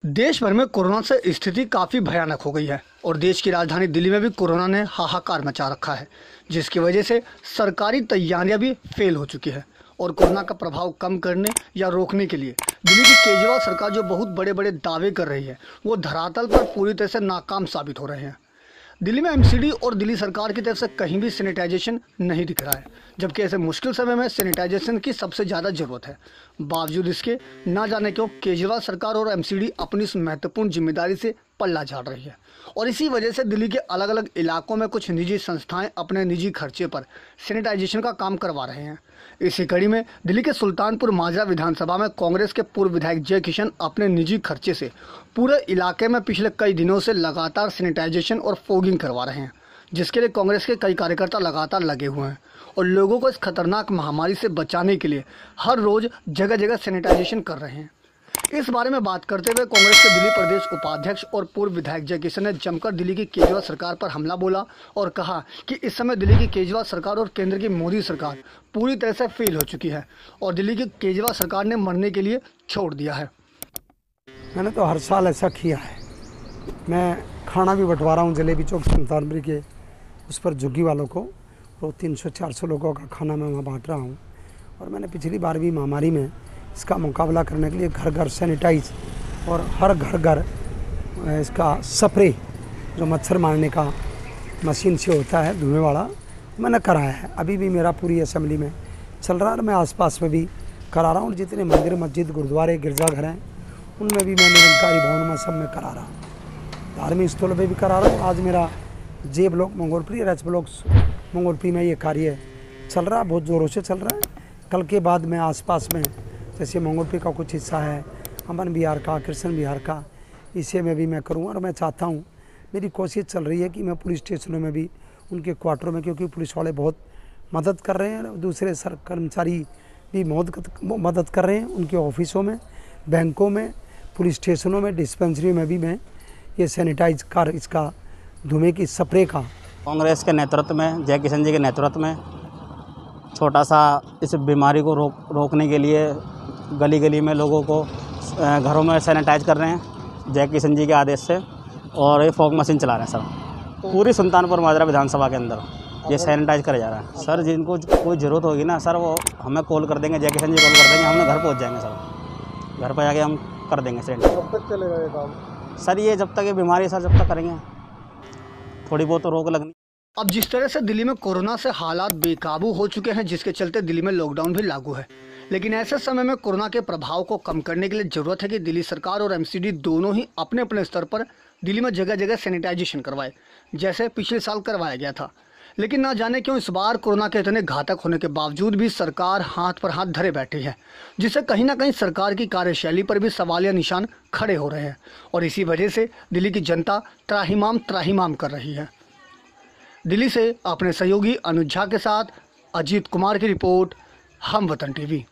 देश भर में कोरोना से स्थिति काफ़ी भयानक हो गई है और देश की राजधानी दिल्ली में भी कोरोना ने हाहाकार मचा रखा है, जिसकी वजह से सरकारी तैयारियां भी फेल हो चुकी है। और कोरोना का प्रभाव कम करने या रोकने के लिए दिल्ली की केजरीवाल सरकार जो बहुत बड़े बड़े दावे कर रही है, वो धरातल पर पूरी तरह से नाकाम साबित हो रहे हैं। दिल्ली में एमसीडी और दिल्ली सरकार की तरफ से कहीं भी सैनिटाइजेशन नहीं दिख रहा है, जबकि ऐसे मुश्किल समय में सैनिटाइजेशन की सबसे ज़्यादा ज़रूरत है। बावजूद इसके ना जाने क्यों केजरीवाल सरकार और एमसीडी अपनी इस महत्वपूर्ण जिम्मेदारी से पल्ला झाड़ रही है और इसी वजह से दिल्ली के अलग अलग इलाकों में कुछ निजी संस्थाएं अपने निजी खर्चे पर सैनिटाइजेशन का काम करवा रहे हैं। इसी कड़ी में दिल्ली के सुल्तानपुर माजरा विधानसभा में कांग्रेस के पूर्व विधायक जय किशन अपने निजी खर्चे से पूरे इलाके में पिछले कई दिनों से लगातार सैनिटाइजेशन और फॉगिंग करवा रहे हैं, जिसके लिए कांग्रेस के कई कार्यकर्ता लगातार लगे हुए हैं और लोगों को इस खतरनाक महामारी से बचाने के लिए हर रोज जगह जगह सैनिटाइजेशन कर रहे हैं। इस बारे में बात करते हुए कांग्रेस के दिल्ली प्रदेश उपाध्यक्ष और पूर्व विधायक जय किशन ने जमकर दिल्ली की केजरीवाल सरकार पर हमला बोला और कहा कि इस समय दिल्ली की केजरीवाल सरकार और केंद्र की मोदी सरकार पूरी तरह से फेल हो चुकी है और दिल्ली की केजरीवाल सरकार ने मरने के लिए छोड़ दिया है। मैंने तो हर साल ऐसा किया है। मैं खाना भी बंटवा रहा हूँ जलेबी चौक सुल्तानपुर के उस पर झुग्गी वालों को, तो 300-400 लोगों का खाना मैं वहाँ बांट रहा हूँ। और मैंने पिछली बार भी महामारी में इसका मुकाबला करने के लिए घर घर सैनिटाइज और हर घर इसका स्प्रे जो मच्छर मारने का मशीन से होता है धुएं वाला, मैंने कराया है। अभी भी मेरा पूरी असेंबली में चल रहा है और मैं आसपास में भी करा रहा हूँ। जितने मंदिर मस्जिद गुरुद्वारे गिरजाघर हैं उनमें भी मैं निरंकारी भवन में सब में करा रहा हूँ। धार्मिक स्थलों पर भी करा रहा हूँ। आज मेरा जे ब्लॉक मंगोलपुरी और एच ब्लॉक मंगोलपुरी में ये कार्य चल रहा है, बहुत ज़ोरों से चल रहा है। कल के बाद मैं आसपास में जैसे मंगोलपुरी का कुछ हिस्सा है, अमन विहार का, कृष्ण विहार का, इसे में भी मैं करूँगा। और मैं चाहता हूँ, मेरी कोशिश चल रही है कि मैं पुलिस स्टेशनों में भी उनके क्वार्टरों में, क्योंकि पुलिस वाले बहुत मदद कर रहे हैं, दूसरे कर्मचारी भी मदद कर रहे हैं, उनके ऑफिसों में, बैंकों में, पुलिस स्टेशनों में, डिस्पेंसरी में भी मैं ये सैनिटाइज कर इसका धुएं की स्प्रे का। कांग्रेस के नेतृत्व में, जय किशन जी के नेतृत्व में छोटा सा इस बीमारी को रोकने के लिए गली गली में लोगों को घरों में सैनिटाइज कर रहे हैं जय किशन जी के आदेश से। और ये फॉग मशीन चला रहे हैं सर पूरी सुल्तानपुर माजरा विधानसभा के अंदर ये सैनिटाइज करा जा रहा है। सर जिनको कोई ज़रूरत होगी ना सर, वो हमें कॉल कर देंगे, जय किशन जी कॉल कर देंगे, हम घर पहुँच जाएंगे सर। घर पर जाके हम कर देंगे सैनिटाइज। कब तक चलेगा ये काम? सर ये जब तक ये बीमारी सर जब तक करेंगे, थोड़ी बहुत तो रोक लगनी। अब जिस तरह से दिल्ली में कोरोना से हालात बेकाबू हो चुके हैं, जिसके चलते दिल्ली में लॉकडाउन भी लागू है, लेकिन ऐसे समय में कोरोना के प्रभाव को कम करने के लिए जरूरत है कि दिल्ली सरकार और एमसीडी दोनों ही अपने अपने स्तर पर दिल्ली में जगह जगह सैनिटाइजेशन करवाए, जैसे पिछले साल करवाया गया था। लेकिन ना जाने क्यों इस बार कोरोना के इतने घातक होने के बावजूद भी सरकार हाथ पर हाथ धरे बैठी है, जिससे कहीं ना कहीं सरकार की कार्यशैली पर भी सवालिया निशान खड़े हो रहे हैं और इसी वजह से दिल्ली की जनता त्राहिमाम कर रही है। दिल्ली से अपने सहयोगी अनुज झा के साथ अजीत कुमार की रिपोर्ट, हम वतन टीवी।